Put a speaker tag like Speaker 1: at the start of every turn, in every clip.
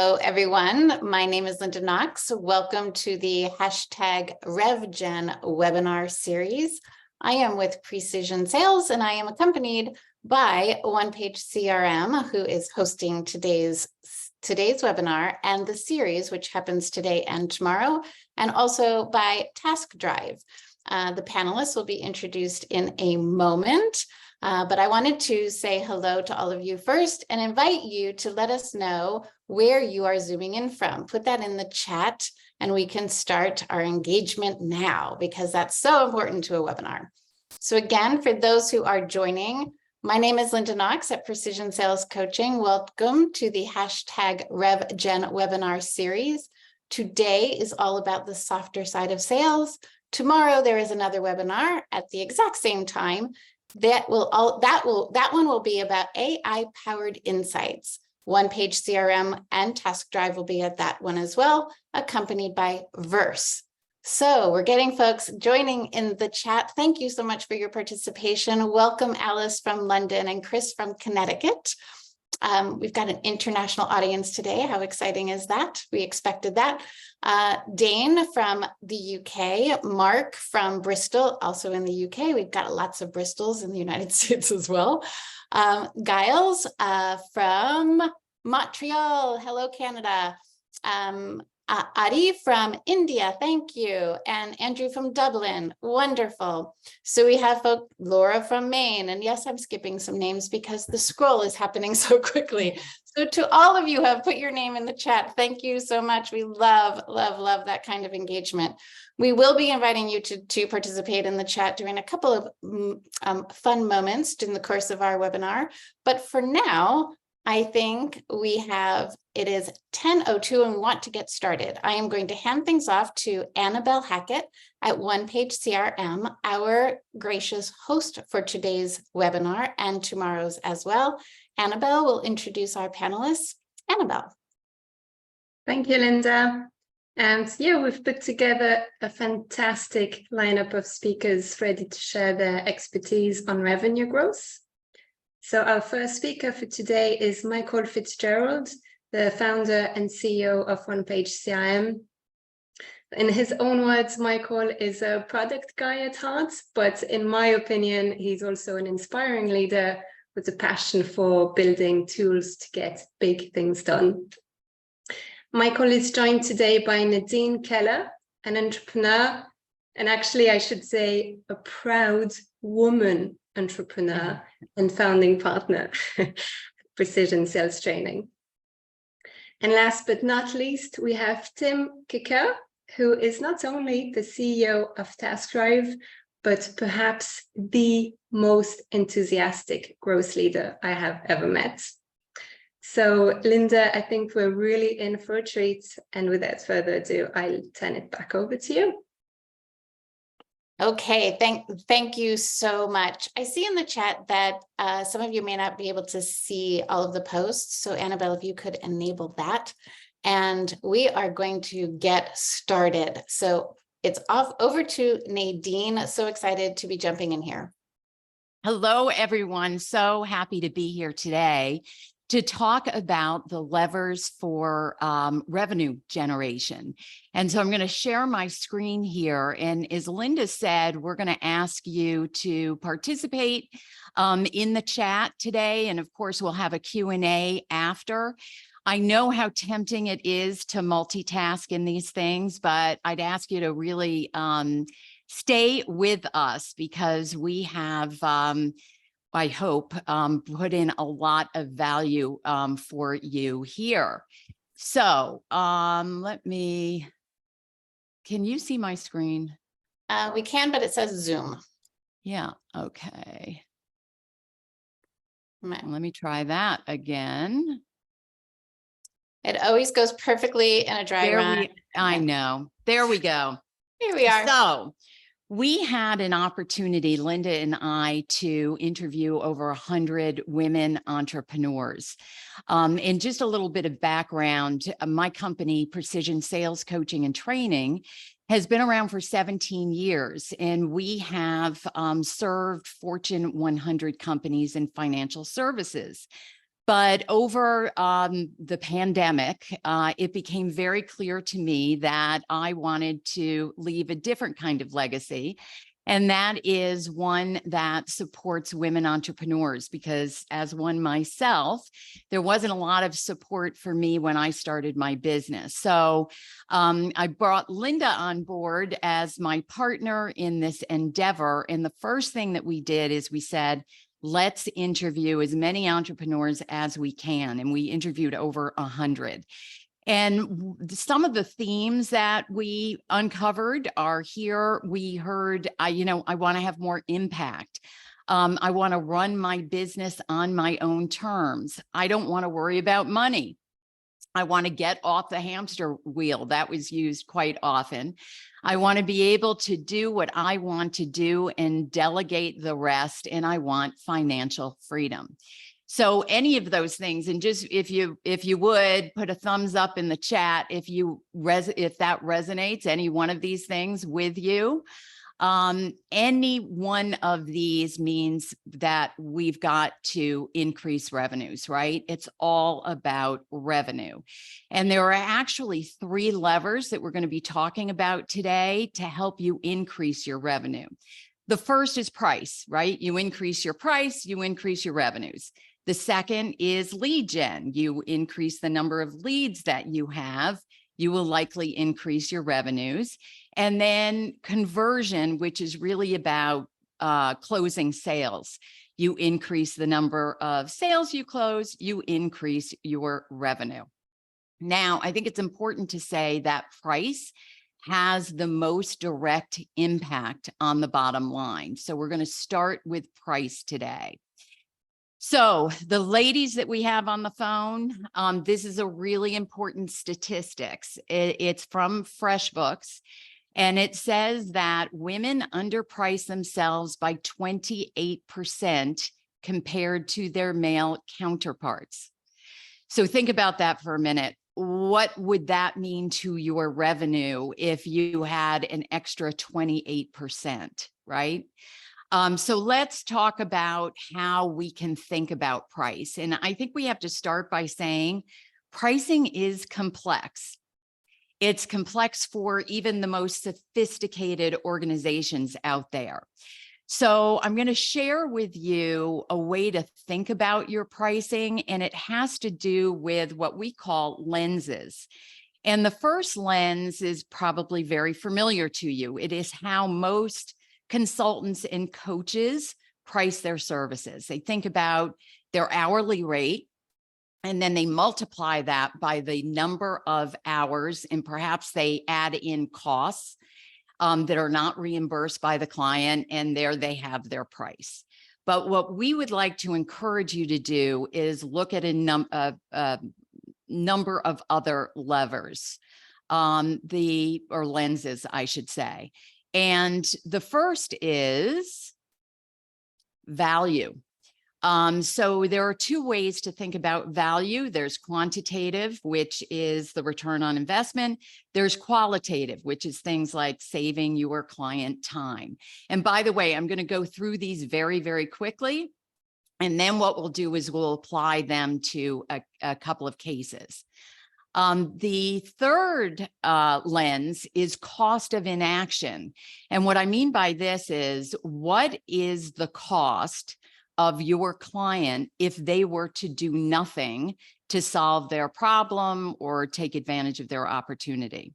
Speaker 1: Hello, everyone. My name is Linda Knox. Welcome to the #RevGen webinar series. I am with Precision Sales, and I am accompanied by OnePageCRM, who is hosting today's webinar and the series, which happens today and tomorrow, and also by Taskdrive. The panelists will be introduced in a moment. But I wanted to say hello to all of you first and invite you to let us know where you are zooming in from. Put that in the chat and we can start our engagement now because that's so important to a webinar. So again, for those who are joining, my name is Linda Knox at Precision Sales Coaching. Welcome to the #RevGen webinar series. Today is all about the softer side of sales. Tomorrow there is another webinar at the exact same time. That one will be about AI-powered insights. OnePageCRM and Taskdrive will be at that one as well, accompanied by Verse. So we're getting folks joining in the chat. Thank you so much for your participation. Welcome Alice from London and Chris from Connecticut. We've got an international audience today. How exciting is that? We expected that. Dane from the UK, Mark from Bristol, also in the UK. We've got lots of Bristols in the United States as well. Giles from Montreal. Hello, Canada. Adi from India, thank you. And Andrew from Dublin, wonderful. So we have Laura from Maine, and yes, I'm skipping some names because the scroll is happening so quickly. So to all of you who have put your name in the chat, thank you so much. We love, love, love that kind of engagement. We will be inviting you to participate in the chat during a couple of fun moments during the course of our webinar. But for now, I think it is 10:02 and we want to get started. I am going to hand things off to Annabelle Hackett at OnePageCRM, our gracious host for today's webinar and tomorrow's as well. Annabelle will introduce our panelists. Annabelle.
Speaker 2: Thank you, Linda. And yeah, we've put together a fantastic lineup of speakers ready to share their expertise on revenue growth. So our first speaker for today is FitzGerald, the founder and CEO of OnePageCRM. In his own words, Michael is a product guy at heart, but in my opinion, he's also an inspiring leader with a passion for building tools to get big things done. Michael is joined today by Nadine Keller, an entrepreneur, and actually I should say a proud woman entrepreneur and founding partner, Precision Sales Training. And last but not least, we have Cakir, who is not only the CEO of Taskdrive, but perhaps the most enthusiastic growth leader I have ever met. So Linda, I think we're really in for a treat. And without further ado, I'll turn it back over to you.
Speaker 1: Okay, thank you so much. I see in the chat that some of you may not be able to see all of the posts. So Annabelle, if you could enable that. And we are going to get started. So it's over to Nadine. So excited to be jumping in here.
Speaker 3: Hello, everyone. So happy to be here today to talk about the levers for revenue generation. And so I'm going to share my screen here. And as Linda said, we're going to ask you to participate in the chat today. And of course, we'll have a Q&A after. I know how tempting it is to multitask in these things, but I'd ask you to really stay with us because we have I hope, put in a lot of value for you here. So can you see my screen?
Speaker 1: We can, but it says Zoom.
Speaker 3: Yeah, okay. Let me try that again.
Speaker 1: It always goes perfectly in a dry run.
Speaker 3: I know. There we go.
Speaker 1: Here we are.
Speaker 3: So we had an opportunity, Linda and I, to interview over 100 women entrepreneurs. And just a little bit of background, my company, Precision Sales Coaching and Training, has been around for 17 years, and we have served Fortune 100 companies in financial services. But over the pandemic, it became very clear to me that I wanted to leave a different kind of legacy. And that is one that supports women entrepreneurs, because as one myself, there wasn't a lot of support for me when I started my business. So I brought Linda on board as my partner in this endeavor. And the first thing that we did is we said, let's interview as many entrepreneurs as we can. And we interviewed over 100. And some of the themes that we uncovered are here. We heard, I want to have more impact. I want to run my business on my own terms. I don't want to worry about money. I want to get off the hamster wheel. That was used quite often. I want to be able to do what I want to do and delegate the rest. And I want financial freedom. So any of those things, and just if you would put a thumbs up in the chat if that resonates, any one of these things with you. Any one of these means that we've got to increase revenues, right? It's all about revenue. And there are actually 3 levers that we're going to be talking about today to help you increase your revenue. The first is price, right? You increase your price, you increase your revenues. The second is lead gen. You increase the number of leads that you have, you will likely increase your revenues. And then conversion, which is really about closing sales. You increase the number of sales you close, you increase your revenue. Now, I think it's important to say that price has the most direct impact on the bottom line. So we're going to start with price today. So the ladies that we have on the phone, this is a really important statistics. It's from FreshBooks, and it says that women underprice themselves by 28% compared to their male counterparts. So think about that for a minute. What would that mean to your revenue if you had an extra 28%, right? So let's talk about how we can think about price. And I think we have to start by saying pricing is complex. It's complex for even the most sophisticated organizations out there. So I'm going to share with you a way to think about your pricing, and it has to do with what we call lenses. And the first lens is probably very familiar to you. It is how most consultants and coaches price their services. They think about their hourly rate, and then they multiply that by the number of hours, and perhaps they add in costs that are not reimbursed by the client, and there they have their price. But what we would like to encourage you to do is look at a number of other levers, or lenses, I should say. And the first is value. So there are 2 ways to think about value. There's quantitative, which is the return on investment. There's qualitative, which is things like saving your client time. And by the way, I'm going to go through these very, very quickly. And then what we'll do is we'll apply them to a couple of cases. The third lens is cost of inaction. And what I mean by this is, what is the cost of your client if they were to do nothing to solve their problem or take advantage of their opportunity?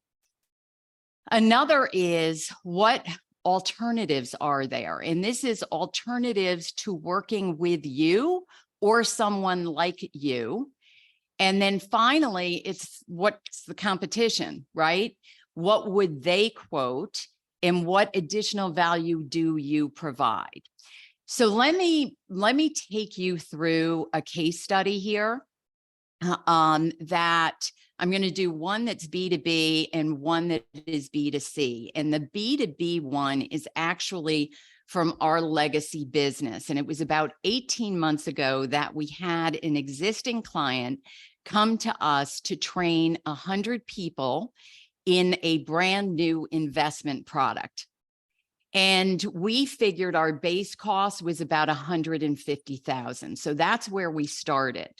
Speaker 3: Another is, what alternatives are there? And this is alternatives to working with you or someone like you. And then finally, it's what's the competition, right? What would they quote, and what additional value do you provide? So let me take you through a case study here that I'm going to do one that's B2B and one that is B2C. And the B2B one is actually from our legacy business. And it was about 18 months ago that we had an existing client come to us to train 100 people in a brand new investment product. And we figured our base cost was about $150,000. So that's where we started.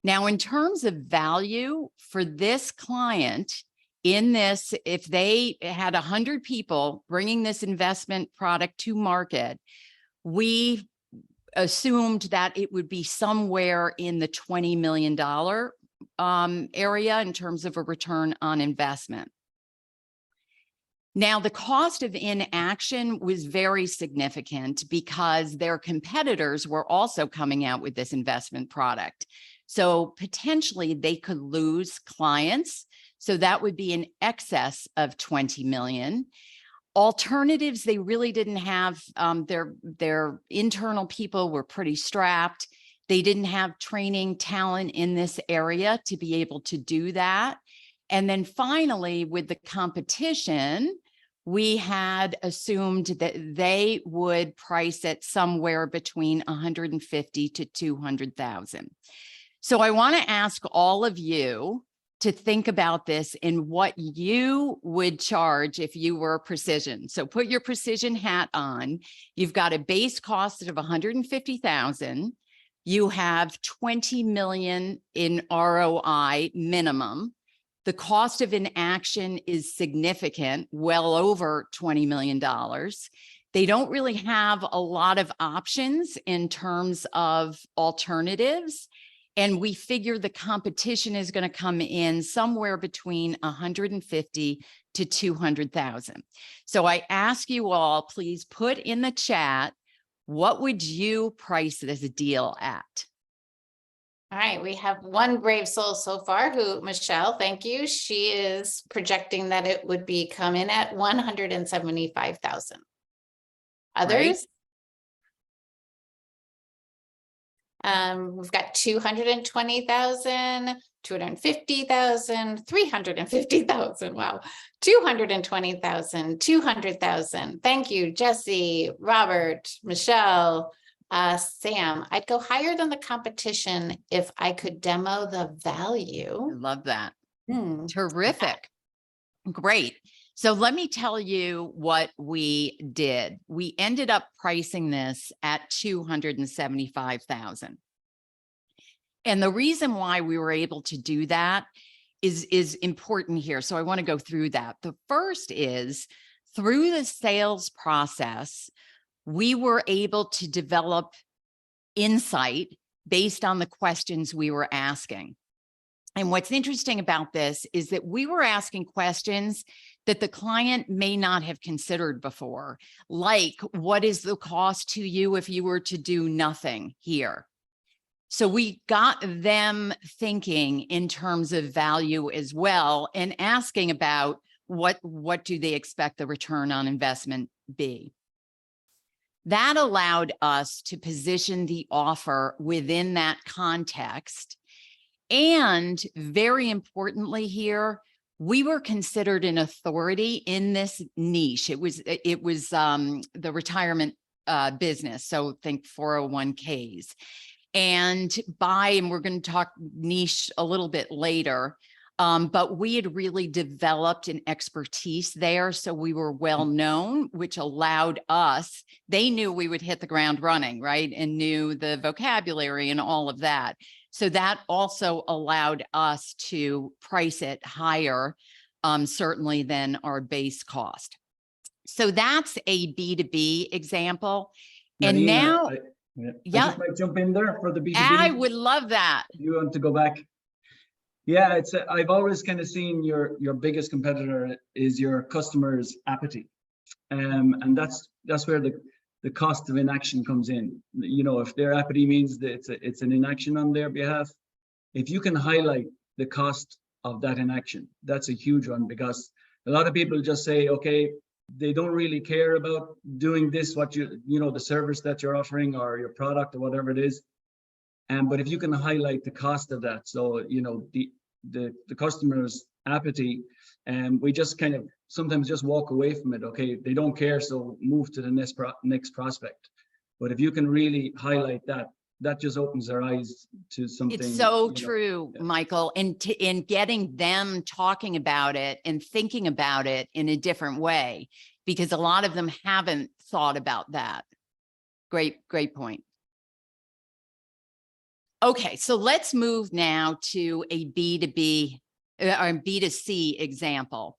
Speaker 3: Now, in terms of value for this client in this, if they had 100 people bringing this investment product to market, we assumed that it would be somewhere in the $20 million area in terms of a return on investment. Now, the cost of inaction was very significant because their competitors were also coming out with this investment product. So potentially they could lose clients. So that would be in excess of 20 million. Alternatives, they really didn't have, their internal people were pretty strapped. They didn't have training talent in this area to be able to do that. And then finally, with the competition, we had assumed that they would price it somewhere between 150 to 200,000. So I want to ask all of you to think about this in what you would charge if you were Precision. So put your Precision hat on. You've got a base cost of 150,000. You have 20 million in ROI minimum. The cost of inaction is significant, well over $20 million. They don't really have a lot of options in terms of alternatives. And we figure the competition is going to come in somewhere between 150 to 200,000. So I ask you all, please put in the chat, what would you price this deal at?
Speaker 1: All right, we have one brave soul so far who, Michelle, thank you. She is projecting that it would be come in at 175,000. Others? Right. We've got 220,000, 250,000, 350,000. Wow. 220,000, 200,000. Thank you, Jesse, Robert, Michelle. Sam, I'd go higher than the competition if I could demo the value.
Speaker 3: I love that. Terrific. Great. So let me tell you what we did. We ended up pricing this at 275,000. And the reason why we were able to do that is important here. So I want to go through that. The first is through the sales process, we were able to develop insight based on the questions we were asking. And what's interesting about this is that we were asking questions that the client may not have considered before, like what is the cost to you if you were to do nothing here? So we got them thinking in terms of value as well and asking about what do they expect the return on investment be? That allowed us to position the offer within that context. And very importantly here, we were considered an authority in this niche. It was the retirement business. So think 401ks. And we're going to talk niche a little bit later. But we had really developed an expertise there. So we were well known, which allowed us, they knew we would hit the ground running, right? And knew the vocabulary and all of that. So that also allowed us to price it higher, certainly than our base cost. So that's a B2B example.
Speaker 4: Nadine,
Speaker 3: and now,
Speaker 4: I just might jump in there for the B2B.
Speaker 3: I would love that.
Speaker 4: You want to go back? Yeah, I've always kind of seen your biggest competitor is your customer's apathy, and that's where the cost of inaction comes in. You know, if their apathy means that it's an inaction on their behalf, if you can highlight the cost of that inaction, that's a huge one, because a lot of people just say, okay, they don't really care about doing this, what you know, the service that you're offering or your product or whatever it is. But if you can highlight the cost of that, so you know the customer's apathy, and we just kind of sometimes just walk away from it. Okay, they don't care, so move to the next prospect. But if you can really highlight that, that just opens their eyes to something.
Speaker 3: It's so true, Michael, and in getting them talking about it and thinking about it in a different way, because a lot of them haven't thought about that. Great point. Okay, so let's move now to a B2B or B2C example.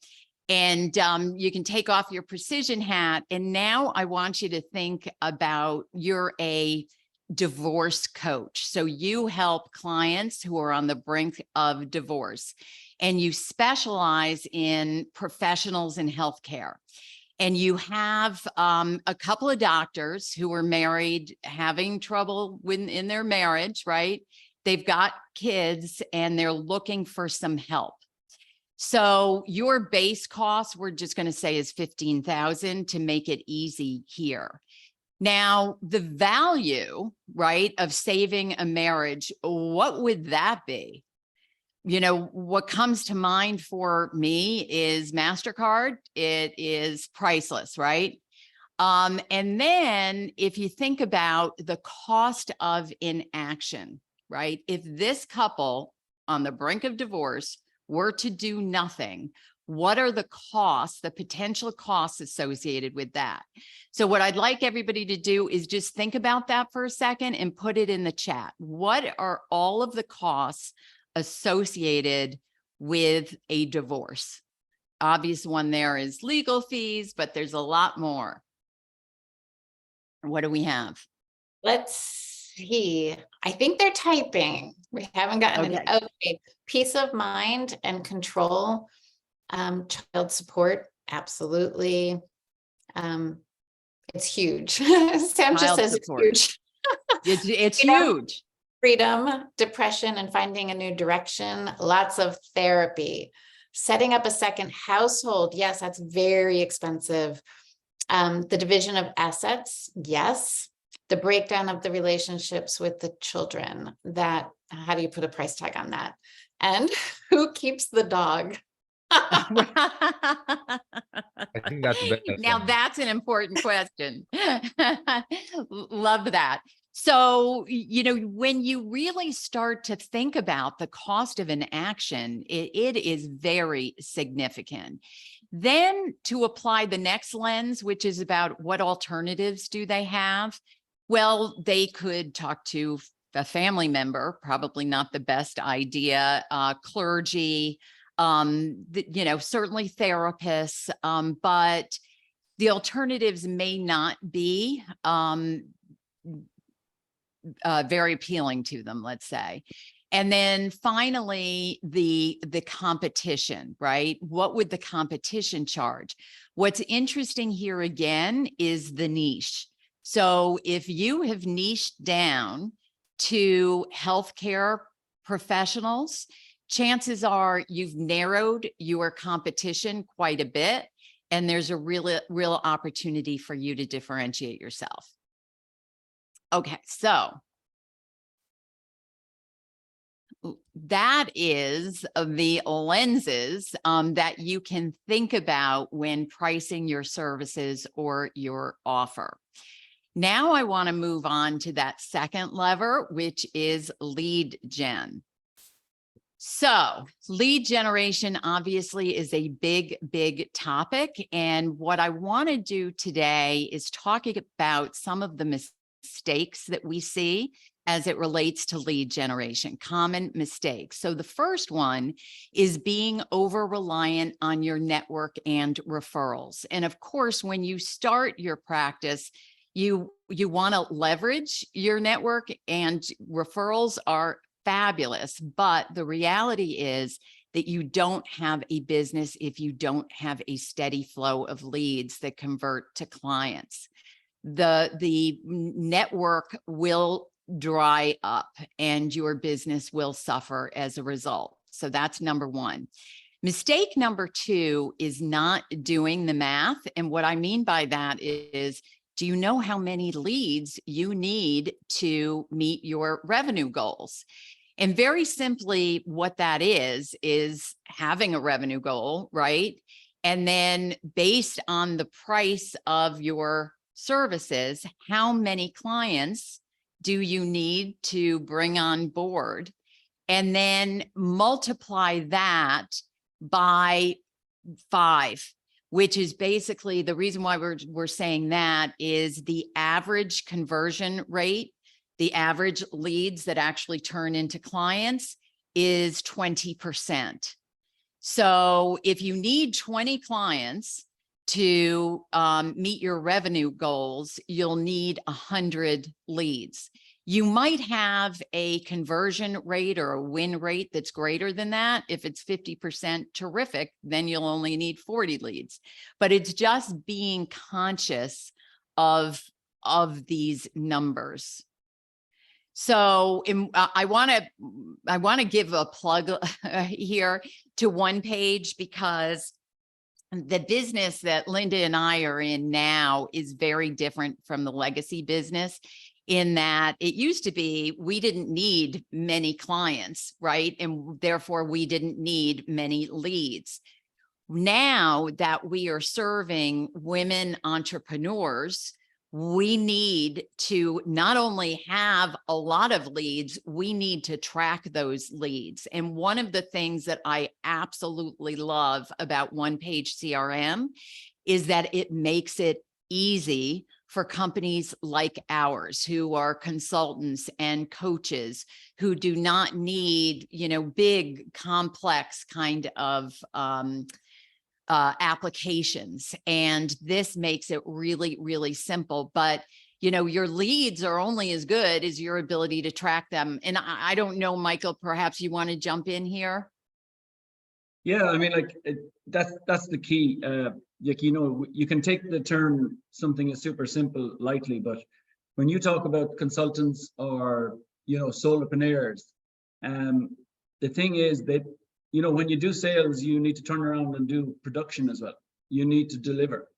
Speaker 3: And you can take off your precision hat. And now I want you to think about you're a divorce coach. So you help clients who are on the brink of divorce, and you specialize in professionals in healthcare. And you have a couple of doctors who are married, having trouble in their marriage, right? They've got kids and they're looking for some help. So your base cost, we're just going to say, is $15,000 to make it easy here. Now, the value, right, of saving a marriage, what would that be? You know, what comes to mind for me is MasterCard. It is priceless, right? And then if you think about the cost of inaction, right? If this couple on the brink of divorce were to do nothing, what are the costs, the potential costs associated with that? So what I'd like everybody to do is just think about that for a second and put it in the chat. What are all of the costs associated with a divorce? Obvious one there is legal fees, but there's a lot more. What do we have?
Speaker 1: Let's see. I think they're typing. We haven't gotten
Speaker 3: Okay.
Speaker 1: it. Okay. Peace of mind and control. Child support. Absolutely. It's huge. Sam just
Speaker 3: Child
Speaker 1: says
Speaker 3: support.
Speaker 1: it's huge.
Speaker 3: It's
Speaker 1: You know,
Speaker 3: huge.
Speaker 1: Freedom, depression, and finding a new direction. Lots of therapy. Setting up a second household. Yes, that's very expensive. The division of assets. Yes. The breakdown of the relationships with the children. That, how do you put a price tag on that? And who keeps the dog?
Speaker 5: I think that's the best
Speaker 3: Now
Speaker 5: one.
Speaker 3: that's an important question. Love that. So, you know, when you really start to think about the cost of an action, it is very significant. Then to apply the next lens, which is about what alternatives do they have? Well, they could talk to a family member, probably not the best idea, clergy, you know, certainly therapists, but the alternatives may not be very appealing to them, let's say. And then finally, the competition, right? What would the competition charge? What's interesting here again is the niche. So if you have niched down to healthcare professionals, chances are you've narrowed your competition quite a bit, and there's a real opportunity for you to differentiate yourself. Okay, so that is the lenses that you can think about when pricing your services or your offer. Now I want to move on to that second lever, which is lead gen. So lead generation obviously is a big topic. And what I want to do today is talk about some of the mistakes that we see as it relates to lead generation, common mistakes. So the first one is being over-reliant on your network and referrals. And of course, when you start your practice, you want to leverage your network, and referrals are fabulous. But the reality is that you don't have a business if you don't have a steady flow of leads that convert to clients. The network will dry up and your business will suffer as a result. So that's number one. Mistake number two is not doing the math. And what I mean by that is, do you know how many leads you need to meet your revenue goals? And very simply, what that is having a revenue goal, right? And then based on the price of your services, how many clients do you need to bring on board? And then multiply that by 5, which is basically the reason why we're saying that is the average conversion rate The average leads that actually turn into clients is 20%. So if you need 20 clients to meet your revenue goals, you'll need 100 leads. You might have a conversion rate or a win rate that's greater than that. If it's 50%, terrific, then you'll only need 40 leads. But it's just being conscious of these numbers. So I want to give a plug here to OnePage, because the business that Linda and I are in now is very different from the legacy business, in that it used to be we didn't need many clients, right? And therefore we didn't need many leads. Now that we are serving women entrepreneurs, we need to not only have a lot of leads, we need to track those leads. And one of the things that I absolutely love about OnePageCRM is that it makes it easy for companies like ours, who are consultants and coaches, who do not need, big, complex kind of applications. And this makes it really, really simple. But, your leads are only as good as your ability to track them. And I don't know, Michael, perhaps you want to jump in here?
Speaker 4: Yeah, I mean, that's the key. You can take the term something is super simple lightly, but when you talk about consultants or, solopreneurs, the thing is that, when you do sales, you need to turn around and do production as well. You need to deliver.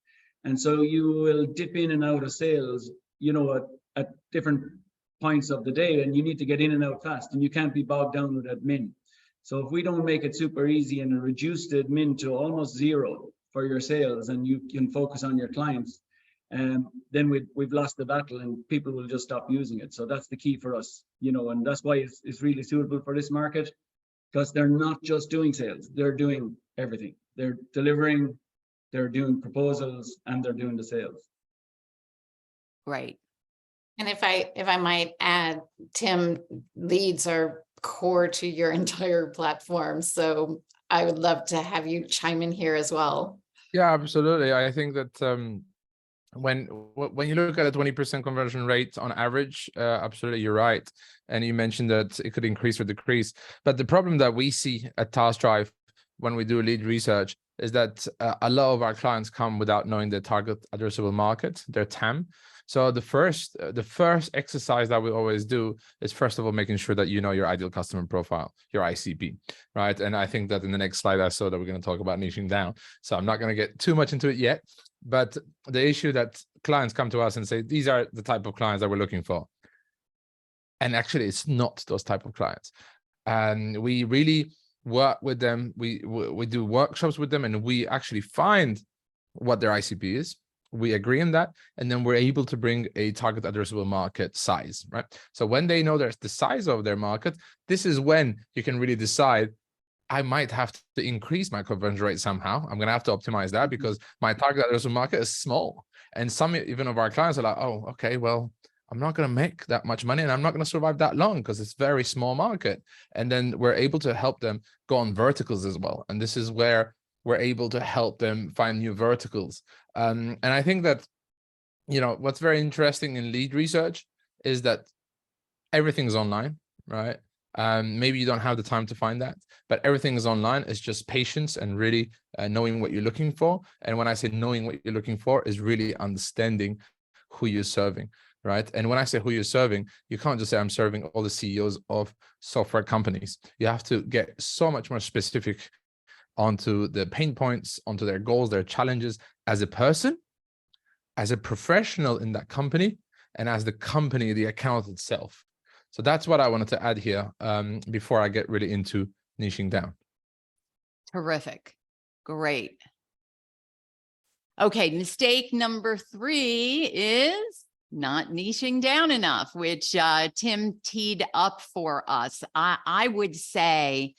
Speaker 4: And so you will dip in and out of sales, at different points of the day, and you need to get in and out fast, and you can't be bogged down with admin. So if we don't make it super easy and reduce the admin to almost zero for your sales, and you can focus on your clients, then we've lost the battle, and people will just stop using it. So that's the key for us, and that's why it's really suitable for this market, because they're not just doing sales, they're doing everything. They're delivering, they're doing proposals, and they're doing the sales.
Speaker 3: Right.
Speaker 1: And if I might add, Tim, leads are core to your entire platform. So I would love to have you chime in here as well.
Speaker 5: Yeah, absolutely. I think that when you look at a 20% conversion rate on average, absolutely, you're right. And you mentioned that it could increase or decrease. But the problem that we see at Taskdrive when we do lead research is that a lot of our clients come without knowing their target addressable market, their TAM. So the first exercise that we always do is, first of all, making sure that you know your ideal customer profile, your ICP, right? And I think that in the next slide, I saw that we're going to talk about niching down. So I'm not going to get too much into it yet. But the issue that clients come to us and say, these are the type of clients that we're looking for. And actually, it's not those type of clients. And we really work with them. We do workshops with them, and we actually find what their ICP is. We agree on that, and then we're able to bring a target addressable market size, right? So when they know there's the size of their market, this is when you can really decide, I might have to increase my conversion rate somehow. I'm going to have to optimize that because my target addressable market is small. And some even of our clients are like, oh, okay, well, I'm not going to make that much money, and I'm not going to survive that long because it's a very small market. And then we're able to help them go on verticals as well. And this is where we're able to help them find new verticals. And I think that, what's very interesting in lead research is that everything's online, right? Maybe you don't have the time to find that, but everything is online. It's just patience and really knowing what you're looking for. And when I say knowing what you're looking for, is really understanding who you're serving, right? And when I say who you're serving, you can't just say I'm serving all the CEOs of software companies. You have to get so much more specific onto the pain points, onto their goals, their challenges as a person, as a professional in that company, and as the company, the account itself. So that's what I wanted to add here before I get really into niching down.
Speaker 3: Terrific. Great. Okay, mistake number 3 is not niching down enough, which Tim teed up for us. I would say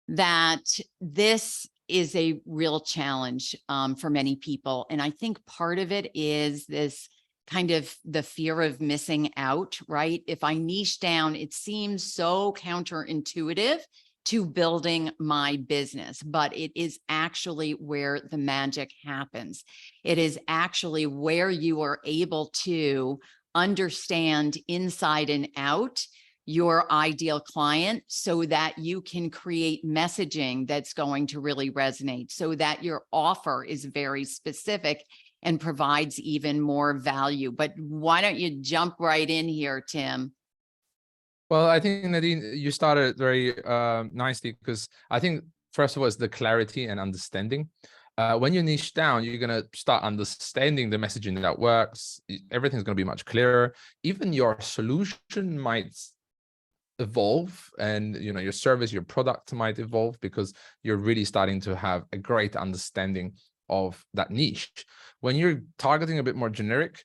Speaker 3: that this is a real challenge for many people. And I think part of it is this kind of the fear of missing out, right? If I niche down, it seems so counterintuitive to building my business, but it is actually where the magic happens. It is actually where you are able to understand inside and out your ideal client so that you can create messaging that's going to really resonate, so that your offer is very specific and provides even more value. But why don't you jump right in here, Tim?
Speaker 5: Well, I think, Nadine, you started very nicely, because I think, first of all, it's the clarity and understanding. When you niche down, you're going to start understanding the messaging that works. Everything's going to be much clearer. Even your solution might evolve, and your service, your product might evolve, because you're really starting to have a great understanding of that niche. When you're targeting a bit more generic,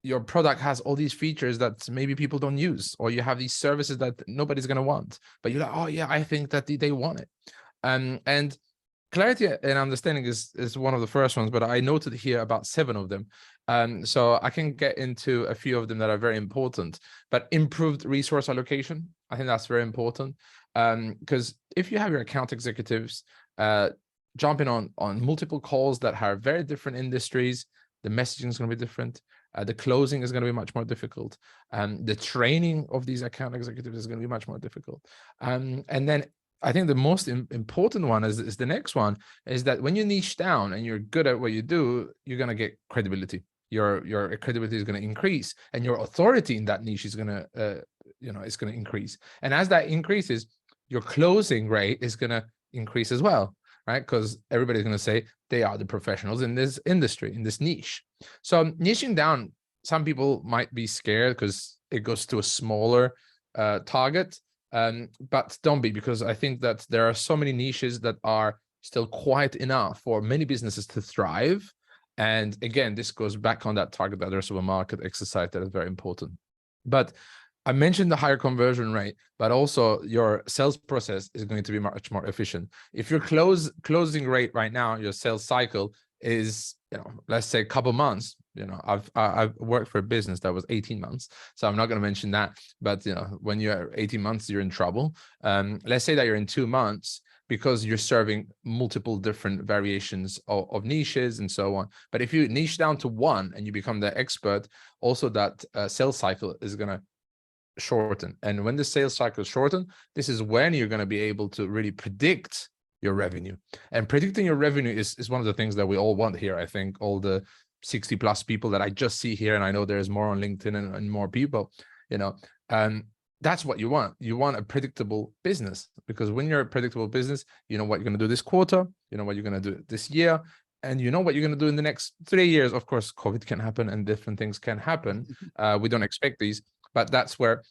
Speaker 5: your product has all these features that maybe people don't use, or you have these services that nobody's going to want, but you're like, oh yeah, I think that they want it. And clarity and understanding is one of the first ones, but I noted here about 7 of them. So I can get into a few of them that are very important. But improved resource allocation, I think that's very important, because if you have your account executives jumping on multiple calls that have very different industries, the messaging is going to be different. The closing is going to be much more difficult. The training of these account executives is going to be much more difficult. And then I think the most important one is the next one, is that when you niche down and you're good at what you do, you're going to get credibility. Your credibility is going to increase, and your authority in that niche is going to, it's going to increase. And as that increases, your closing rate is going to increase as well, right? Because everybody's going to say they are the professionals in this industry, in this niche. So niching down, some people might be scared because it goes to a smaller target, but don't be, because I think that there are so many niches that are still quite enough for many businesses to thrive. And again, this goes back on that target addressable market exercise that is very important. But I mentioned the higher conversion rate, but also your sales process is going to be much more efficient. If your closing rate right now, your sales cycle is, let's say a couple months, I've worked for a business that was 18 months. So I'm not going to mention that, but when you're 18 months, you're in trouble. Let's say that you're in 2 months, because you're serving multiple different variations of niches and so on. But if you niche down to one and you become the expert, also that sales cycle is going to shorten. And when the sales cycle shorten, this is when you're going to be able to really predict your revenue. And predicting your revenue is one of the things that we all want here. I think all the 60 plus people that I just see here, and I know there's more on LinkedIn and more people, that's what you want. You want a predictable business, because when you're a predictable business, you know what you're going to do this quarter, you know what you're going to do this year, and you know what you're going to do in the next 3 years. Of course, COVID can happen and different things can happen. We don't expect these, but that's where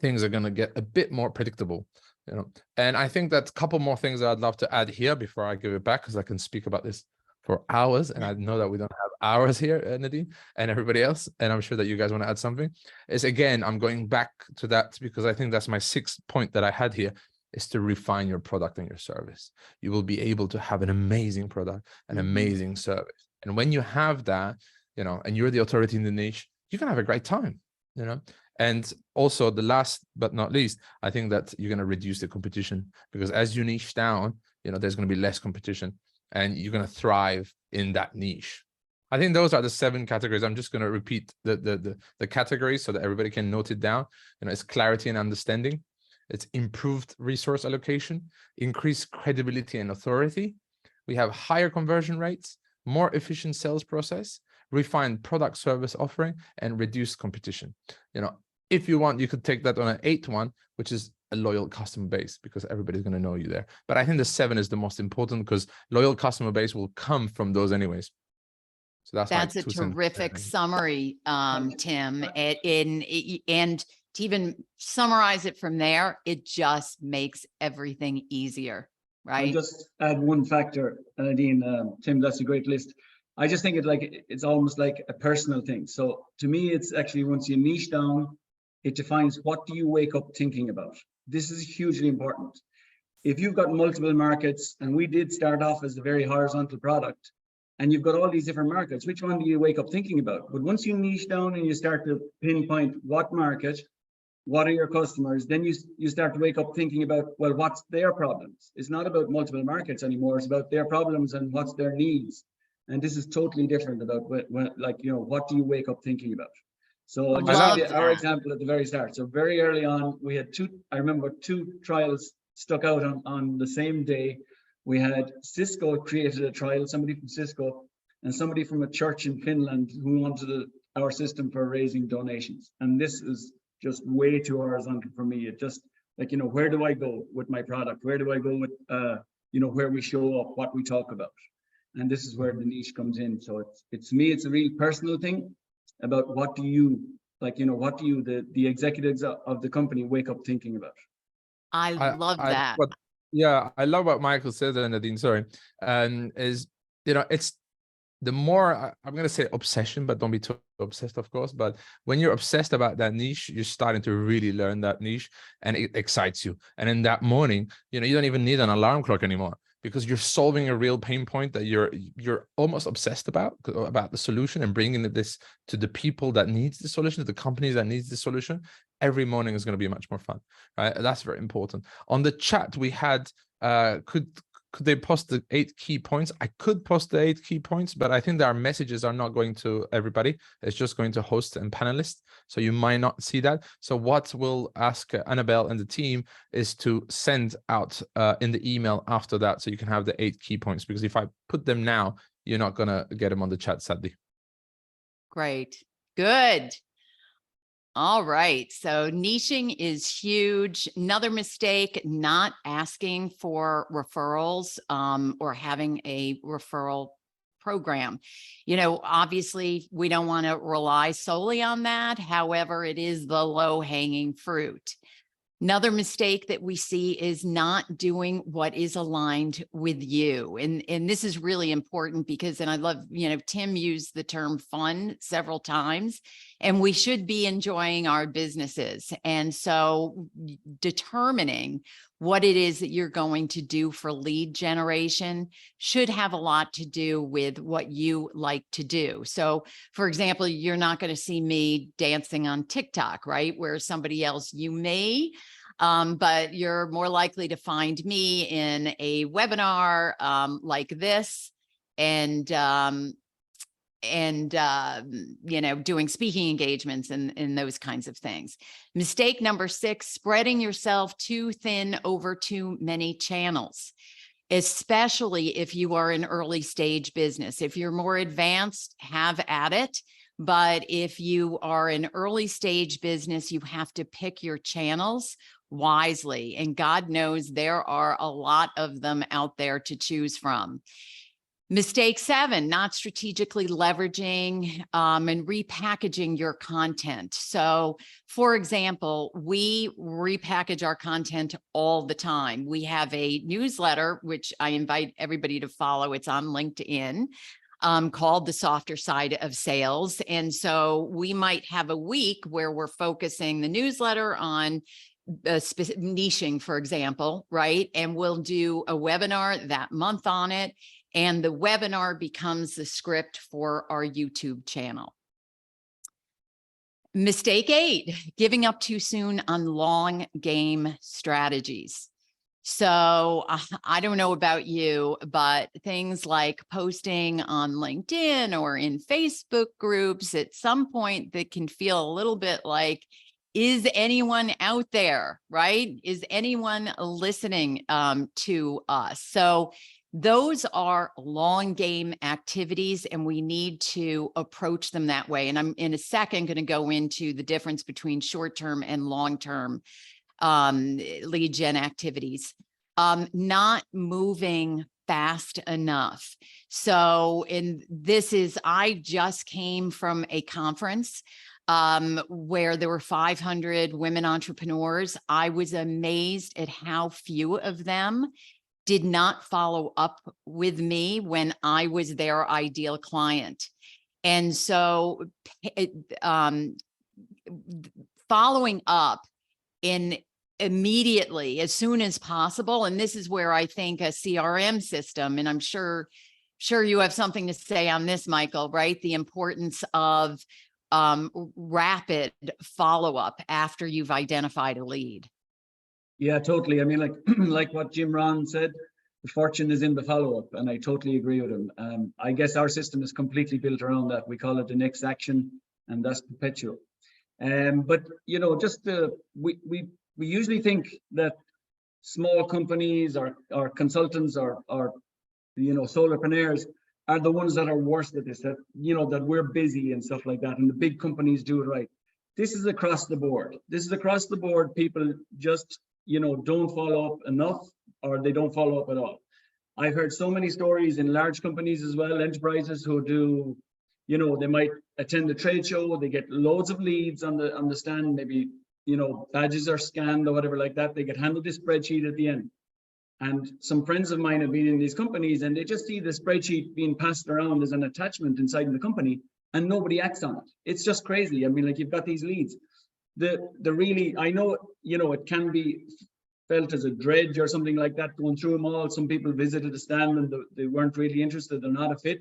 Speaker 5: things are going to get a bit more predictable. And I think that a couple more things that I'd love to add here before I give it back, because I can speak about this for hours, and I know that we don't have hours here, Nadine and everybody else, and I'm sure that you guys want to add something, is again, I'm going back to that because I think that's my 6th point that I had here, is to refine your product and your service. You will be able to have an amazing product, an amazing service. And when you have that, and you're the authority in the niche, you can have a great time, And also the last but not least, I think that you're going to reduce the competition, because as you niche down, there's going to be less competition and you're going to thrive in that niche. I think those are the 7 categories. I'm just going to repeat the categories so that everybody can note it down. It's clarity and understanding. It's improved resource allocation, increased credibility and authority. We have higher conversion rates, more efficient sales process, refined product service offering, and reduced competition. If you want, you could take that on an 8th one, which is a loyal customer base, because everybody's going to know you there. But I think the 7 is the most important, because loyal customer base will come from those anyways. So that's
Speaker 3: a terrific summary, Tim. And to even summarize it from there, it just makes everything easier, right?
Speaker 4: I'll just add one factor, Nadine, Tim, that's a great list. I just think it's almost like a personal thing. So to me, it's actually, once you niche down, it defines what do you wake up thinking about. This is hugely important. If you've got multiple markets, and we did start off as a very horizontal product, and you've got all these different markets. Which one do you wake up thinking about? But once you niche down and you start to pinpoint what market, what are your customers, then you start to wake up thinking about, well, what's their problems? It's not about multiple markets anymore. It's about their problems and what's their needs. And this is totally different about what do you wake up thinking about? So I'll just give you our example at the very start. So very early on, we had I remember two trials stuck out on the same day. We had Cisco created a trial, somebody from Cisco and somebody from a church in Finland who wanted our system for raising donations. And this is just way too horizontal for me. It just where do I go with my product? Where do I go with, where we show up, what we talk about? And this is where the niche comes in. So it's me, it's a really personal thing about what do you, the executives of the company wake up thinking about?
Speaker 3: I love that.
Speaker 5: I love what Michael said, and Nadine, sorry, it's the more, I'm going to say obsession, but don't be too obsessed, of course. But when you're obsessed about that niche, you're starting to really learn that niche and it excites you. And in that morning, you don't even need an alarm clock anymore because you're solving a real pain point that you're almost obsessed about the solution and bringing this to the people that needs the solution, to the companies that needs the solution. Every morning is going to be much more fun, right? That's very important. On the chat, we had, could they post the 8 key points? I could post the 8 key points, but I think that our messages are not going to everybody. It's just going to host and panelists. So you might not see that. So what we'll ask Annabelle and the team is to send out in the email after that. So you can have the 8 key points, because if I put them now, you're not going to get them on the chat, sadly.
Speaker 3: Great. Good. All right. So niching is huge. Another mistake, not asking for referrals or having a referral program. Obviously we don't want to rely solely on that. However, it is the low-hanging fruit. Another mistake that we see is not doing what is aligned with you. And this is really important because, and I love, Tim used the term fun several times, and we should be enjoying our businesses. And so determining what it is that you're going to do for lead generation should have a lot to do with what you like to do. So for example, you're not going to see me dancing on TikTok, right? Where somebody else, you may, but you're more likely to find me in a webinar like this and doing speaking engagements and those kinds of things. Mistake number 6, spreading yourself too thin over too many channels, especially if you are an early stage business. If you're more advanced, have at it. But if you are an early stage business, you have to pick your channels wisely. And God knows there are a lot of them out there to choose from. Mistake 7, not strategically leveraging and repackaging your content. So for example, we repackage our content all the time. We have a newsletter, which I invite everybody to follow. It's on LinkedIn, called The Softer Side of Sales. And so we might have a week where we're focusing the newsletter on niching, for example, right? And we'll do a webinar that month on it. And the webinar becomes the script for our YouTube channel. Mistake 8, giving up too soon on long game strategies. So I don't know about you, but things like posting on LinkedIn or in Facebook groups at some point that can feel a little bit like, is anyone out there, right? Is anyone listening to us? So those are long game activities, and we need to approach them that way. And I'm in a second going to go into the difference between short-term and long-term lead gen activities. Not moving fast enough. So I just came from a conference where there were 500 women entrepreneurs. I was amazed at how few of them did not follow up with me when I was their ideal client. And so following up immediately, as soon as possible, and this is where I think a CRM system, and I'm sure sure you have something to say on this, Michael, right? The importance of rapid follow-up after you've identified a lead.
Speaker 4: Yeah, totally. I mean, like like what Jim Rohn said, the fortune is in the follow-up, and I totally agree with him. I guess our system is completely built around that. We call it the next action, and that's perpetual. But you know, just we usually think that small companies or consultants or you know, solopreneurs are the ones that are worst at this, that, you know, that we're busy and stuff like that, and the big companies do it right. This is across the board. This is across the board. People just, you know, don't follow up enough, or they don't follow up at all. I've heard so many stories in large companies as well, enterprises who do, you know, they might attend a trade show, they get loads of leads on the stand, maybe, you know, badges are scanned or whatever like that. They get handed this spreadsheet at the end. And some friends of mine have been in these companies, and they just see the spreadsheet being passed around as an attachment inside the company, and nobody acts on it. It's just crazy. I mean, like, you've got these leads. The really, I know, you know, it can be felt as a dredge or something like that, going through them all. Some people visited the stand and they weren't really interested, they're not a fit.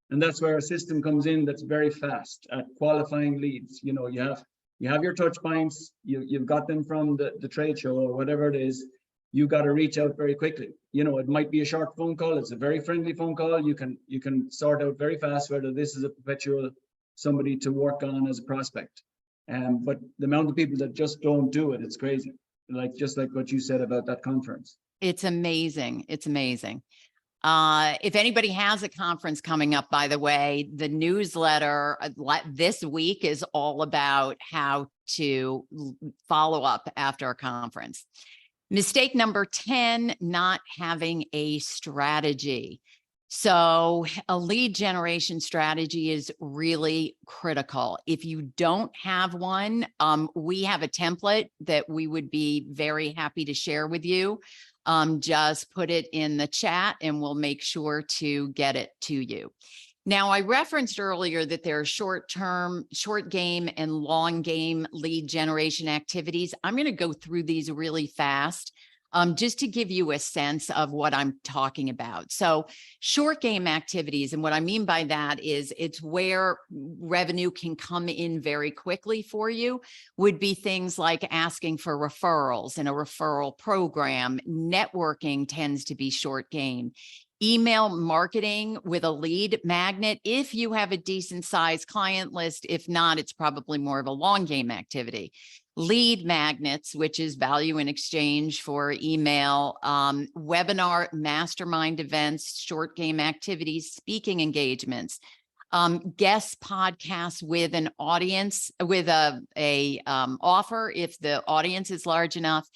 Speaker 4: And that's where a system comes in that's very fast at qualifying leads. You know, you have your touch points, you've got them from the trade show or whatever it is. You got to reach out very quickly. You know, it might be a short phone call, it's a very friendly phone call. You can sort out very fast whether this is a perpetual somebody to work on as a prospect. But the amount of people that just don't do it, it's crazy. Like, just like what you said about that conference.
Speaker 3: It's amazing. It's amazing. If anybody has a conference coming up, by the way, the newsletter this week is all about how to follow up after a conference. Mistake number 10, not having a strategy. So a lead generation strategy is really critical. If you don't have one, we have a template that we would be very happy to share with you. Just put it in the chat and we'll make sure to get it to you. Now, I referenced earlier that there are short game and long game lead generation activities. I'm going to go through these really fast. Just to give you a sense of what I'm talking about. So short game activities, and what I mean by that is it's where revenue can come in very quickly for you, would be things like asking for referrals in a referral program. Networking tends to be short game. Email marketing with a lead magnet, if you have a decent sized client list. If not, it's probably more of a long game activity. Lead magnets, which is value in exchange for email, webinar, mastermind events, short game activities, speaking engagements, guest podcasts with an audience, with a offer if the audience is large enough.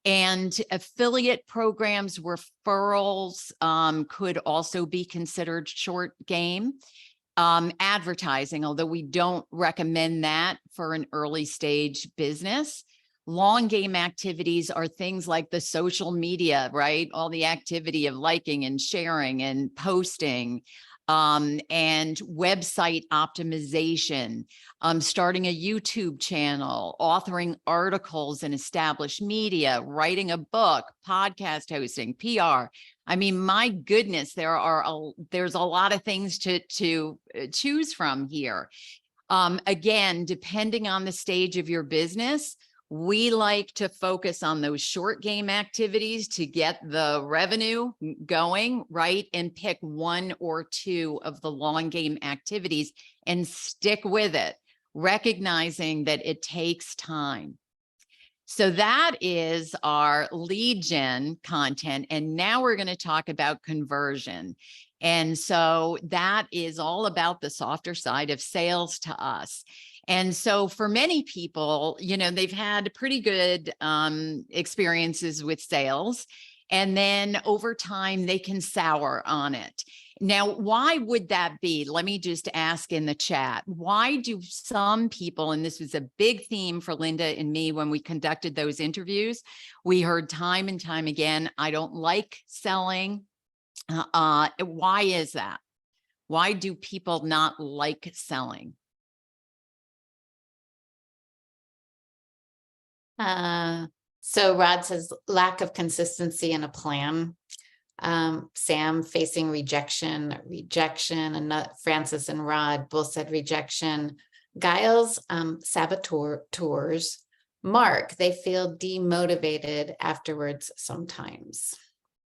Speaker 3: And affiliate programs, referrals could also be considered short game. Advertising, although we don't recommend that for an early stage business. Long game activities are things like the social media, right? All the activity of liking and sharing and posting, and website optimization, starting a YouTube channel, authoring articles in established media, writing a book, podcast hosting, PR. I mean, my goodness, there's a lot of things to choose from here. Again, depending on the stage of your business, we like to focus on those short game activities to get the revenue going, right? And pick one or two of the long game activities and stick with it, recognizing that it takes time. So that is our lead gen content. And now we're going to talk about conversion. And so that is all about the softer side of sales to us. And so for many people, you know, they've had pretty good experiences with sales. And then over time, they can sour on it. Now, why would that be? Let me just ask in the chat. Why do some people, and this was a big theme for Linda and me when we conducted those interviews, we heard time and time again, I don't like selling. Why is that? Why do people not like selling?
Speaker 1: So Rod says lack of consistency in a plan. Sam facing rejection, and Francis and Rod both said rejection. Giles, saboteurs. Mark, they feel demotivated afterwards sometimes.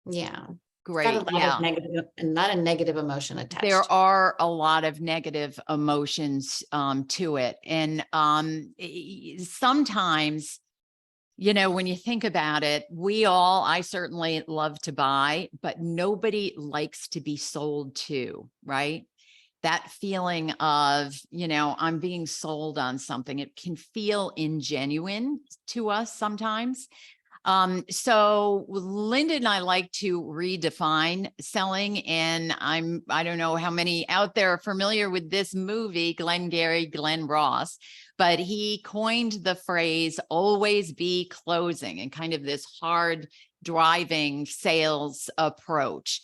Speaker 1: Yeah.
Speaker 3: Great.
Speaker 1: Got a lot
Speaker 3: Yeah.
Speaker 1: of negative, and not a negative emotion attached.
Speaker 3: There are a lot of negative emotions to it. And sometimes, you know, when you think about it, I certainly love to buy, but nobody likes to be sold to, right? That feeling of, you know, I'm being sold on something, it can feel ingenuine to us sometimes. So Linda and I like to redefine selling, and I don't know how many out there are familiar with this movie, Glenn Ross, but he coined the phrase, always be closing, and kind of this hard driving sales approach.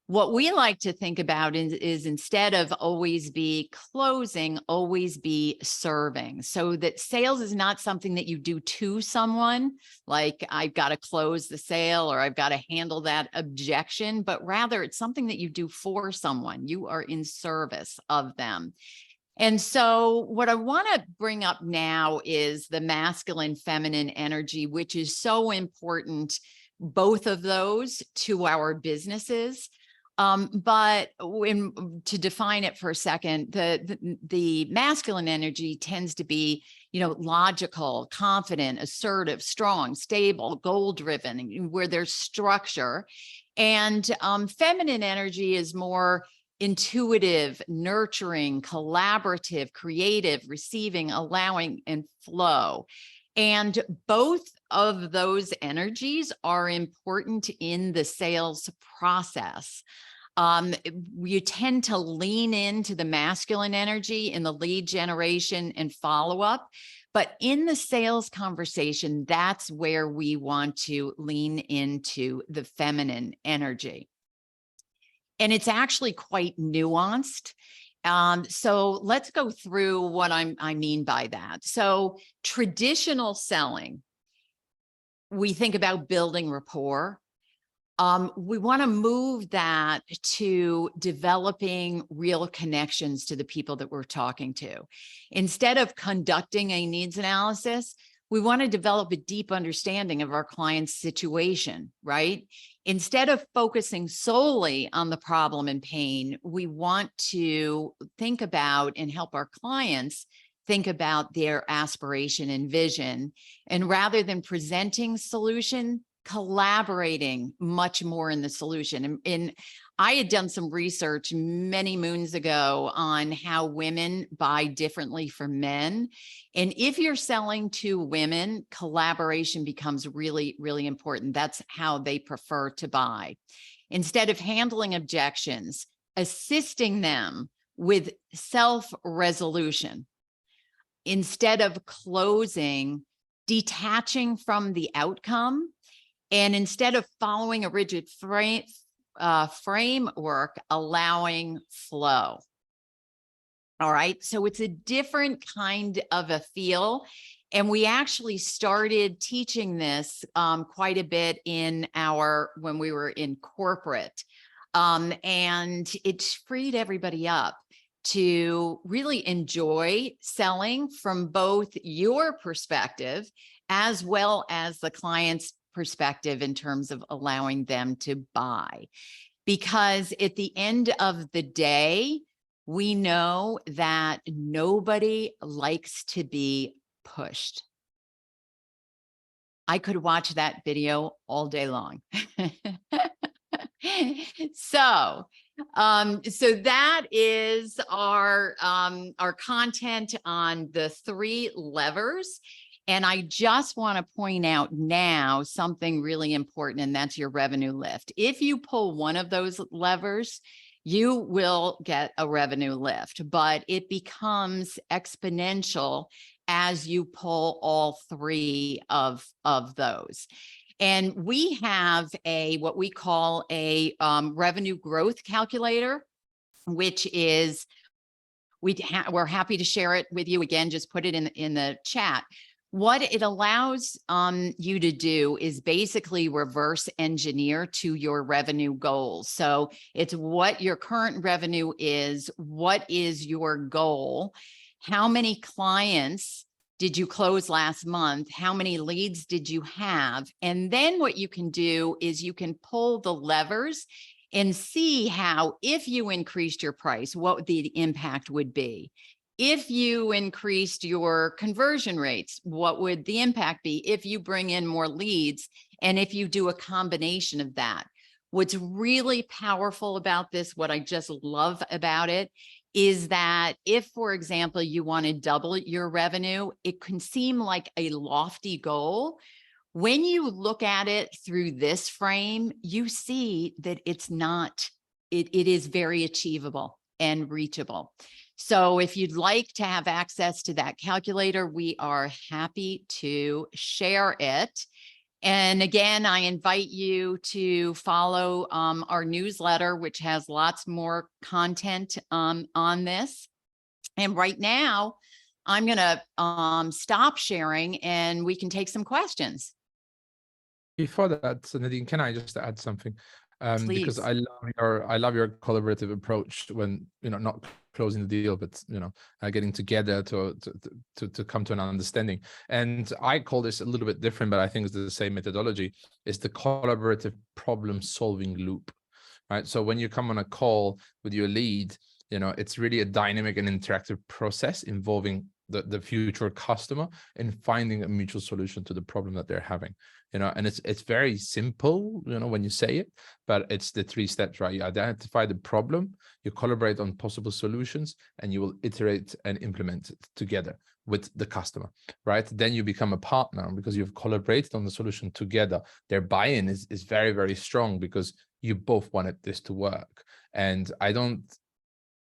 Speaker 3: What we like to think about is instead of always be closing, always be serving. So that sales is not something that you do to someone, like I've got to close the sale or I've got to handle that objection, but rather it's something that you do for someone. You are in service of them. And so what I want to bring up now is the masculine, feminine energy, which is so important, both of those, to our businesses. But to define it for a second, the masculine energy tends to be, you know, logical, confident, assertive, strong, stable, goal-driven, where there's structure. And feminine energy is more intuitive, nurturing, collaborative, creative, receiving, allowing, and flow. And both of those energies are important in the sales process. You tend to lean into the masculine energy in the lead generation and follow-up, but in the sales conversation, that's where we want to lean into the feminine energy. And it's actually quite nuanced. So let's go through what I mean by that. So traditional selling, we think about building rapport. We want to move that to developing real connections to the people that we're talking to. Instead of conducting a needs analysis, we want to develop a deep understanding of our client's situation, right? Instead of focusing solely on the problem and pain, we want to think about and help our clients think about their aspiration and vision. And rather than presenting solution, collaborating much more in the solution. And I had done some research many moons ago on how women buy differently from men. And if you're selling to women, collaboration becomes really, really important. That's how they prefer to buy. Instead of handling objections, assisting them with self-resolution. Instead of closing, detaching from the outcome. And instead of following a rigid framework, allowing flow. All right, so it's a different kind of a feel. And we actually started teaching this quite a bit when we were in corporate. And it's freed everybody up to really enjoy selling from both your perspective as well as the client's perspective in terms of allowing them to buy. Because at the end of the day, we know that nobody likes to be pushed. I could watch that video all day long. So that is our content on the 3 levers. And I just want to point out now something really important, and that's your revenue lift. If you pull one of those levers, you will get a revenue lift, but it becomes exponential as you pull all 3 of those. And we have what we call a revenue growth calculator, which is, we're happy to share it with you. Again, just put it in the chat. What it allows you to do is basically reverse engineer to your revenue goals. So it's what your current revenue is, what is your goal, how many clients did you close last month, how many leads did you have? And then what you can do is you can pull the levers and see how, if you increased your price, what the impact would be. If you increased your conversion rates, what would the impact be? If you bring in more leads, and if you do a combination of that. What's really powerful about this, what I just love about it, is that if, for example, you want to double your revenue, it can seem like a lofty goal. When you look at it through this frame, you see that it's not, it is very achievable and reachable. So if you'd like to have access to that calculator, we are happy to share it. And again, I invite you to follow our newsletter, which has lots more content on this. And right now, I'm going to stop sharing and we can take some questions.
Speaker 5: Before that, Nadine, can I just add something? Because I love your collaborative approach when, not closing the deal, but, getting together to come to an understanding. And I call this a little bit different, but I think it's the same methodology. It's the collaborative problem solving loop, right? So when you come on a call with your lead, it's really a dynamic and interactive process involving the future customer in finding a mutual solution to the problem that they're having, and it's very simple, when you say it, but it's the 3 steps, right? You identify the problem, you collaborate on possible solutions, and you will iterate and implement it together with the customer, right? Then you become a partner because you've collaborated on the solution together. Their buy-in is very, very strong because you both wanted this to work. And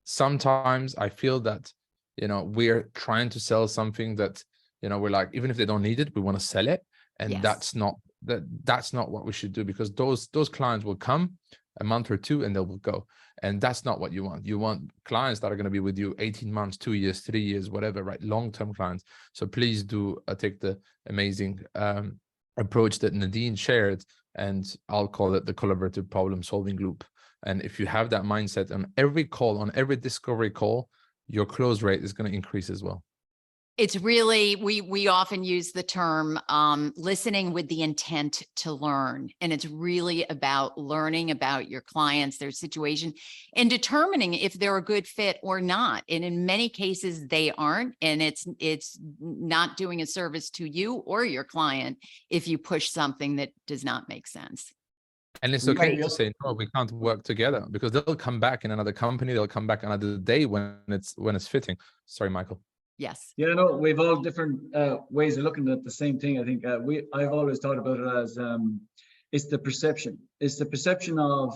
Speaker 5: sometimes I feel that we're trying to sell something that, we're like, even if they don't need it, we want to sell it. And
Speaker 3: Yes.
Speaker 5: that's not what we should do, because those clients will come a month or 2 and they will go. And that's not what you want. You want clients that are going to be with you 18 months, 2 years, 3 years, whatever, right? Long-term clients. So please do take the amazing approach that Nadine shared, and I'll call it the collaborative problem solving loop. And if you have that mindset on every call, on every discovery call, your close rate is going to increase as well.
Speaker 3: It's really, we often use the term listening with the intent to learn. And it's really about learning about your clients, their situation, and determining if they're a good fit or not. And in many cases, they aren't. And it's not doing a service to you or your client if you push something that does not make sense.
Speaker 5: And it's okay to say, no, we can't work together, because they'll come back in another company. They'll come back another day when it's fitting. Sorry, Michael.
Speaker 3: Yes.
Speaker 4: Yeah, no, we've all different ways of looking at the same thing. I think I've always thought about it as it's the perception. It's the perception of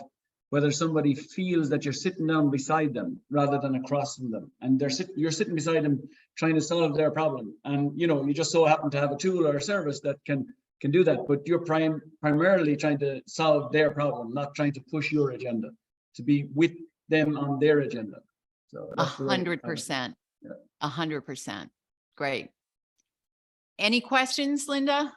Speaker 4: whether somebody feels that you're sitting down beside them rather than across from them, and you're sitting beside them trying to solve their problem. And you just so happen to have a tool or a service that can do that, but you're primarily trying to solve their problem, not trying to push your agenda, to be with them on their agenda. So
Speaker 3: 100%. 100%. Great. Any questions, Linda?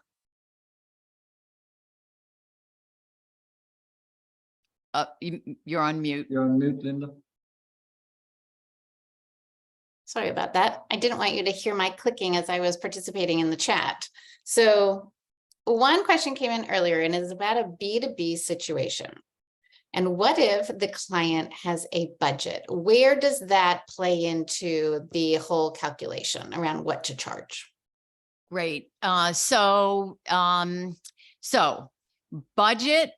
Speaker 3: You're on mute.
Speaker 4: You're on mute, Linda.
Speaker 1: Sorry about that. I didn't want you to hear my clicking as I was participating in the chat. So one question came in earlier, and it is about a B2B situation. And what if the client has a budget? Where does that play into the whole calculation around what to charge?
Speaker 3: Great. So budget,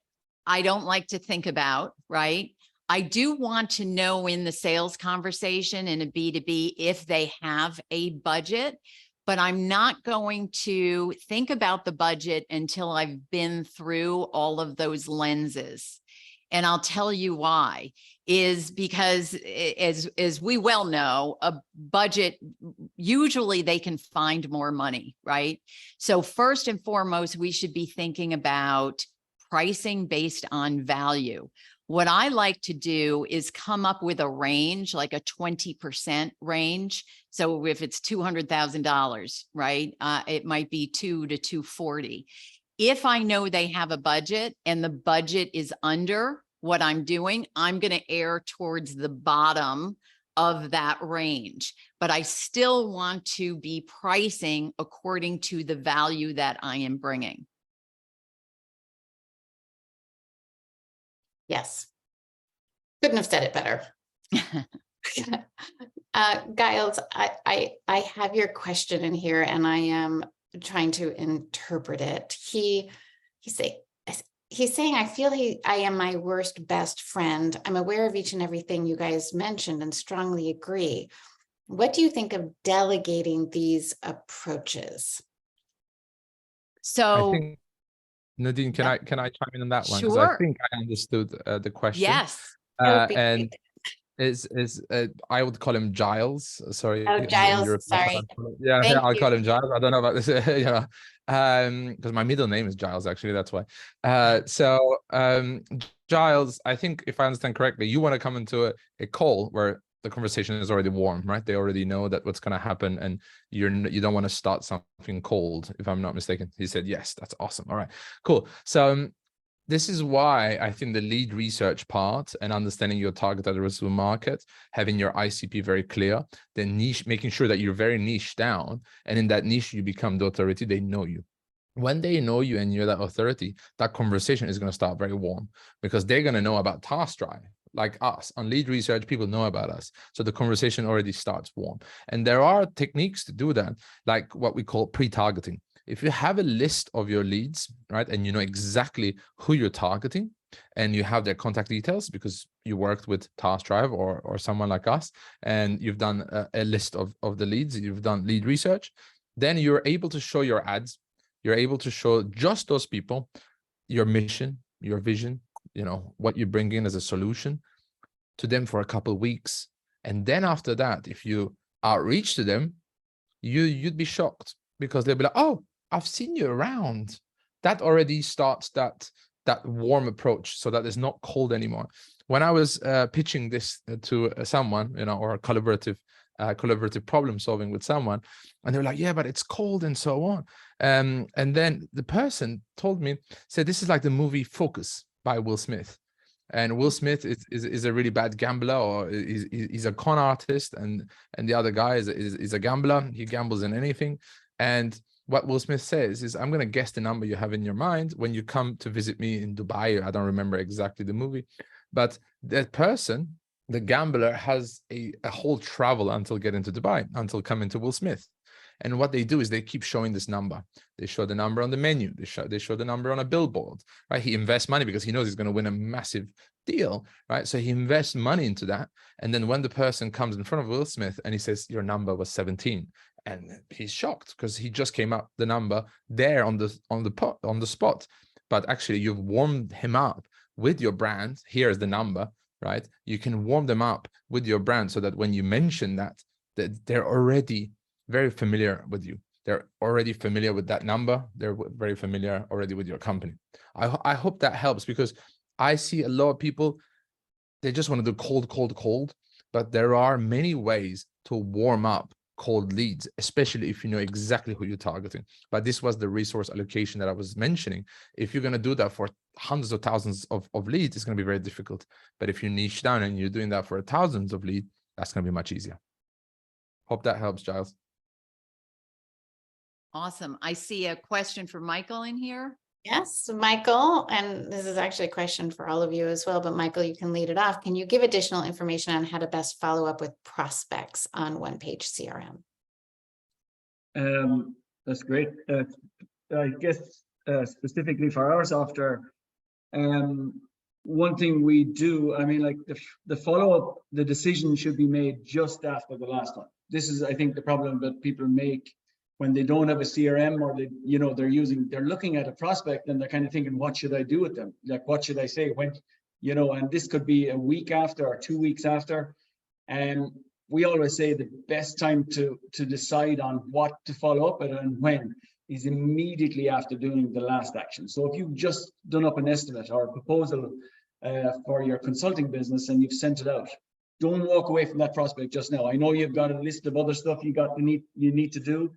Speaker 3: I don't like to think about, right? I do want to know in the sales conversation in a B2B if they have a budget, but I'm not going to think about the budget until I've been through all of those lenses. And I'll tell you why, is because as we well know, a budget, usually they can find more money, right? So first and foremost, we should be thinking about pricing based on value. What I like to do is come up with a range, like a 20% range. So if it's $200,000, right, it might be 2 to 240. If I know they have a budget and the budget is under what I'm doing, I'm going to err towards the bottom of that range, but I still want to be pricing according to the value that I am bringing.
Speaker 1: Yes. Couldn't have said it better. Giles, I have your question in here and I am trying to interpret it. He's saying, I feel I am my worst best friend. I'm aware of each and everything you guys mentioned and strongly agree. What do you think of delegating these approaches?
Speaker 3: So
Speaker 5: I think, Nadine, can I chime in on that one? Because
Speaker 3: sure.
Speaker 5: I think I understood the question.
Speaker 3: Yes.
Speaker 5: And I would call him Giles. Sorry.
Speaker 1: Oh, Giles, sorry.
Speaker 5: Yeah,
Speaker 1: Thank
Speaker 5: I'll
Speaker 1: you.
Speaker 5: call him Giles. I don't know about this, because my middle name is Giles, actually, that's why. Giles, I think if I understand correctly, you want to come into a call where the conversation is already warm, right? They already know that what's going to happen, and you don't want to start something cold, if I'm not mistaken. He said, yes, that's awesome. All right, cool. So this is why I think the lead research part and understanding your target addressable market, having your ICP very clear, the niche, making sure that you're very niche down, and in that niche you become the authority. They know you. When they know you and you're that authority, that conversation is going to start very warm, because they're going to know about Taskdrive. Like us on lead research, people know about us. So the conversation already starts warm. And there are techniques to do that, like what we call pre-targeting. If you have a list of your leads, right, and you know exactly who you're targeting, and you have their contact details because you worked with Taskdrive or someone like us, and you've done a list of the leads, you've done lead research, then you're able to show your ads. You're able to show just those people your mission, your vision, what you bring in as a solution to them for a couple of weeks. And then after that, if you outreach to them, you'd be shocked, because they'll be like, oh, I've seen you around. That already starts that warm approach, so that it's not cold anymore. When I was pitching this to someone, or a collaborative problem solving with someone, and they were like, yeah, but it's cold and so on. And then the person told me, said, this is like the movie Focus by Will Smith. And Will Smith is a really bad gambler, or he's a con artist, and the other guy is a gambler. He gambles in anything. And what Will Smith says is, I'm going to guess the number you have in your mind when you come to visit me in Dubai. I don't remember exactly the movie, but that person, the gambler, has a whole travel until getting to Dubai, until coming to Will Smith. And what they do is they keep showing this number. They show the number on the menu. They show the number on a billboard, right? He invests money because he knows he's going to win a massive deal, right? So he invests money into that. And then when the person comes in front of Will Smith and he says, your number was 17, and he's shocked because he just came up the number there on the spot. But actually, you've warmed him up with your brand. Here's the number, right? You can warm them up with your brand so that when you mention that they're already very familiar with you. They're already familiar with that number. They're very familiar already with your company. I hope that helps, because I see a lot of people, they just want to do cold, but there are many ways to warm up cold leads, especially if you know exactly who you're targeting. But this was the resource allocation that I was mentioning. If you're going to do that for hundreds of thousands of leads, it's going to be very difficult. But if you niche down and you're doing that for thousands of leads, that's going to be much easier. Hope that helps, Giles.
Speaker 3: Awesome. I see a question for Michael in here.
Speaker 1: Yes, Michael, and this is actually a question for all of you as well, but Michael, you can lead it off. Can you give additional information on how to best follow up with prospects on OnePageCRM?
Speaker 4: That's great. I guess specifically for our software, one thing we do, I mean, like the follow-up, the decision should be made just after the last one. This is, I think, the problem that people make when they don't have a CRM, or they're looking at a prospect and they're kind of thinking, what should I do with them? Like, what should I say when, and this could be a week after or 2 weeks after. And we always say the best time to decide on what to follow up with and when is immediately after doing the last action. So if you've just done up an estimate or a proposal for your consulting business and you've sent it out. Don't walk away from that prospect just now. I know you've got a list of other stuff you need to do.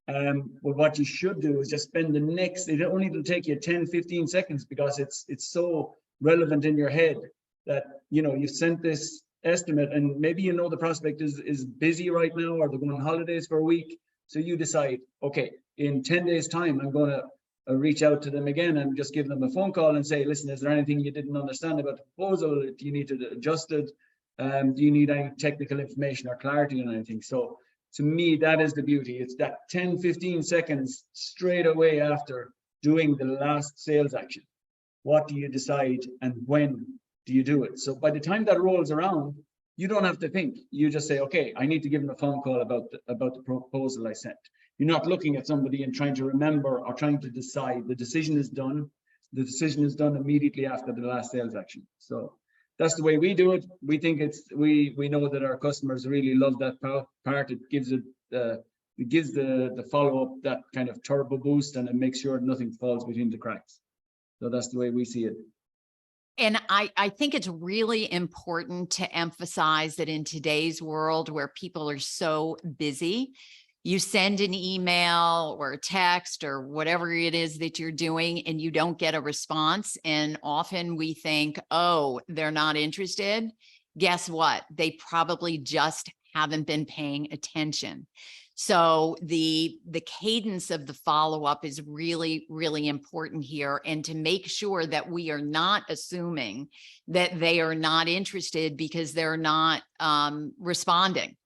Speaker 4: But what you should do is just spend the next, it only will take you 10-15 seconds because it's so relevant in your head that, you know, you've sent this estimate and maybe, you know, the prospect is busy right now or they're going on holidays for a week. So you decide, okay, in 10 days time, I'm going to reach out to them again and just give them a phone call and say, listen, is there anything you didn't understand about the proposal? Do you need to adjust it? Do you need any technical information or clarity on anything? So to me, that is the beauty. It's that 10-15 seconds straight away after doing the last sales action. What do you decide and when do you do it? So by the time that rolls around, you don't have to think. You just say, okay, I need to give them a phone call about the proposal I sent. You're not looking at somebody and trying to remember or trying to decide. The decision is done. The decision is done immediately after the last sales action. So that's the way we do it. We think we know that our customers really love that part. It gives the follow-up that kind of turbo boost and it makes sure nothing falls between the cracks. So that's the way we see it.
Speaker 3: And I think it's really important to emphasize that in today's world where people are so busy, you send an email or a text or whatever it is that you're doing and you don't get a response. And often we think, oh, they're not interested. Guess what? They probably just haven't been paying attention. So the cadence of the follow-up is really, really important here. And to make sure that we are not assuming that they are not interested because they're not responding.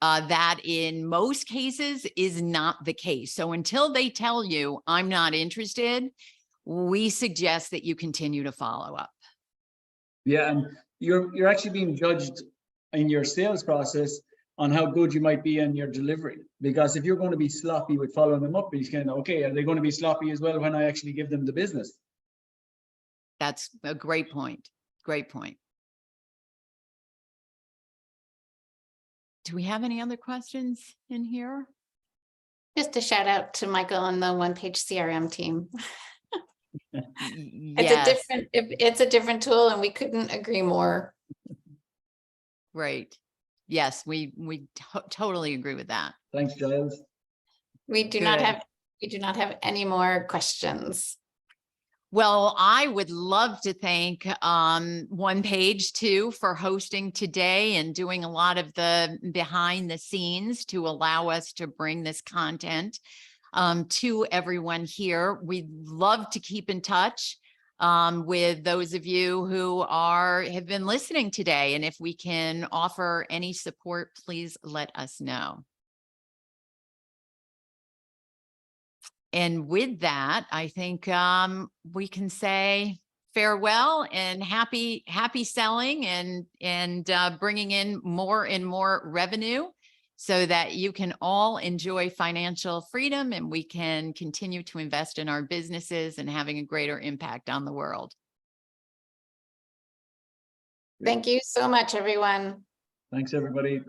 Speaker 3: That in most cases is not the case. So until they tell you, I'm not interested, we suggest that you continue to follow up.
Speaker 4: Yeah, and you're actually being judged in your sales process on how good you might be in your delivery. Because if you're going to be sloppy with following them up, you can, okay, are they going to be sloppy as well when I actually give them the business?
Speaker 3: That's a great point. Great point. Do we have any other questions in here?
Speaker 1: Just a shout out to Michael and the OnePageCRM team.
Speaker 3: Yes.
Speaker 1: It's a different tool and we couldn't agree more.
Speaker 3: Great. Yes, we totally agree with that.
Speaker 4: Thanks, Giles.
Speaker 1: We do not have any more questions.
Speaker 3: Well, I would love to thank OnePage too for hosting today and doing a lot of the behind the scenes to allow us to bring this content to everyone here. We'd love to keep in touch with those of you who have been listening today. And if we can offer any support, please let us know. And with that, I think we can say farewell and happy selling and bringing in more and more revenue so that you can all enjoy financial freedom and we can continue to invest in our businesses and having a greater impact on the world.
Speaker 1: Thank you so much, everyone.
Speaker 4: Thanks, everybody.